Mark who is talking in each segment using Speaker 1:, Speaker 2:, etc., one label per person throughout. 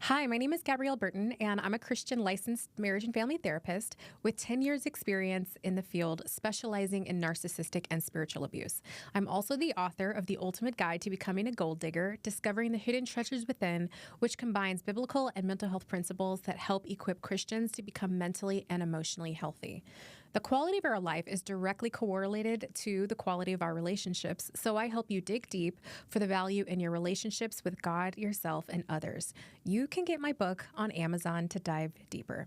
Speaker 1: Hi, my name is Gabrielle Burton, and I'm a Christian licensed marriage and family therapist with 10 years experience in the field, specializing in narcissistic and spiritual abuse. I'm also the author of The Ultimate Guide to Becoming a Gold Digger, Discovering the Hidden Treasures Within, which combines biblical and mental health principles that help equip Christians to become mentally and emotionally healthy. The quality of our life is directly correlated to the quality of our relationships, so I help you dig deep for the value in your relationships with God, yourself, and others. You can get my book on Amazon to dive deeper.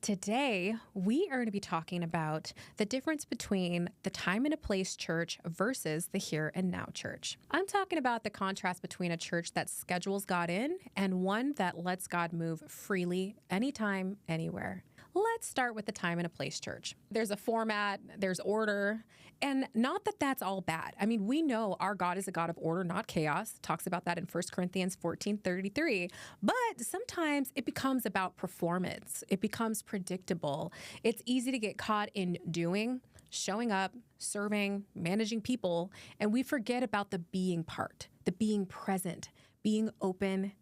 Speaker 1: Today, we are going to be talking about the difference between the time and a place church versus the here and now church. I'm talking about the contrast between a church that schedules God in and one that lets God move freely, anytime, anywhere. Let's start with the time and a place church. There's a format, there's order, and not that that's all bad. I mean, we know our God is a God of order, not chaos. Talks about that in 1 Corinthians 14:33. But sometimes it becomes about performance. It becomes predictable. It's easy to get caught in doing, showing up, serving, managing people, and we forget about the being part, the being present, being open,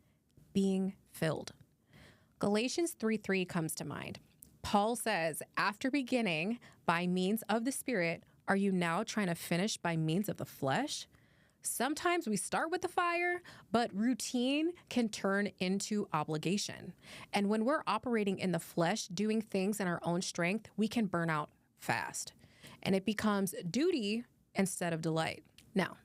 Speaker 1: being filled. Galatians 3:3 comes to mind. Paul says, after beginning by means of the Spirit, are you now trying to finish by means of the flesh? Sometimes we start with the fire, but routine can turn into obligation. And when we're operating in the flesh, doing things in our own strength, we can burn out fast. And it becomes duty instead of delight. Now,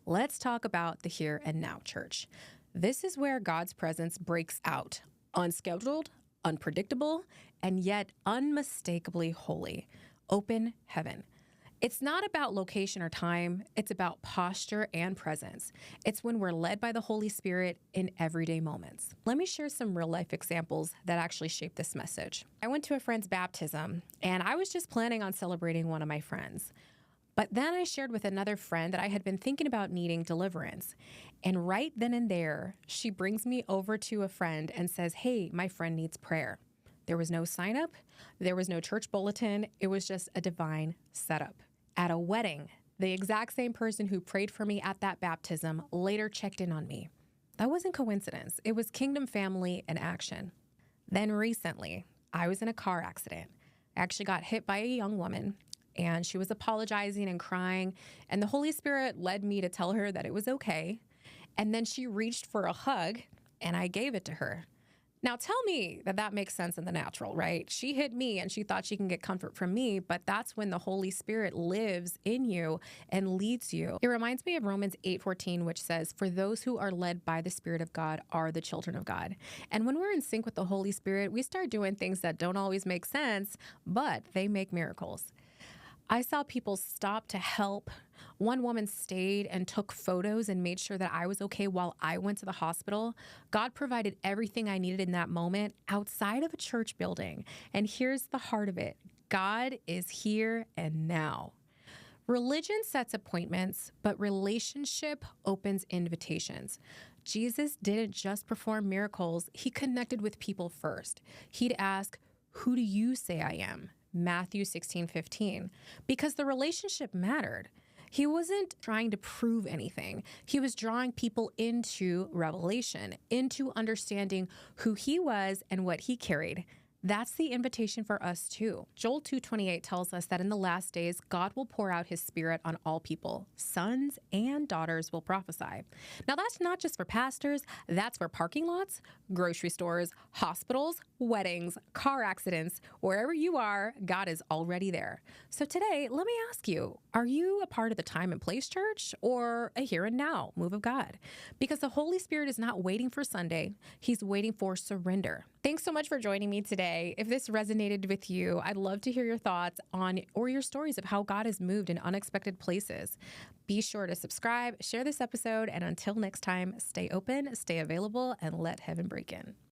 Speaker 1: let's talk about the here and now church. This is where God's presence breaks out, unscheduled, unpredictable, and yet unmistakably holy. Open heaven. It's not about location or time. It's about posture and presence. It's when we're led by the Holy Spirit in everyday moments. Let me share some real life examples that actually shape this message. I went to a friend's baptism, and I was just planning on celebrating one of my friends. But then I shared with another friend that I had been thinking about needing deliverance. And right then and there, she brings me over to a friend and says, hey, my friend needs prayer. There was no sign up. There was no church bulletin. It was just a divine setup. At a wedding, the exact same person who prayed for me at that baptism later checked in on me. That wasn't coincidence. It was kingdom family in action. Then recently, I was in a car accident. I actually got hit by a young woman, and she was apologizing and crying, and the Holy Spirit led me to tell her that it was okay. And then she reached for a hug, and I gave it to her. Now tell me that that makes sense in the natural, right? She hit me and she thought she can get comfort from me, but that's when the Holy Spirit lives in you and leads you. It reminds me of Romans 8:14, which says, for those who are led by the Spirit of God are the children of God. And when we're in sync with the Holy Spirit, we start doing things that don't always make sense, but they make miracles. I saw people stop to help. One woman stayed and took photos and made sure that I was okay while I went to the hospital. God provided everything I needed in that moment outside of a church building. And here's the heart of it. God is here and now. Religion sets appointments, but relationship opens invitations. Jesus didn't just perform miracles. He connected with people first. He'd ask, who do you say I am? Matthew 16:15, because the relationship mattered. He wasn't trying to prove anything. He was drawing people into revelation, into understanding who he was and what he carried. That's the invitation for us too. Joel 2:28 tells us that in the last days, God will pour out his Spirit on all people. Sons and daughters will prophesy. Now that's not just for pastors, that's for parking lots, grocery stores, hospitals, weddings, car accidents. Wherever you are, God is already there. So today, let me ask you, are you a part of the time and place church or a here and now move of God? Because the Holy Spirit is not waiting for Sunday, he's waiting for surrender. Thanks so much for joining me today. If this resonated with you, I'd love to hear your thoughts on or your stories of how God has moved in unexpected places. Be sure to subscribe, share this episode, and until next time, stay open, stay available, and let heaven break in.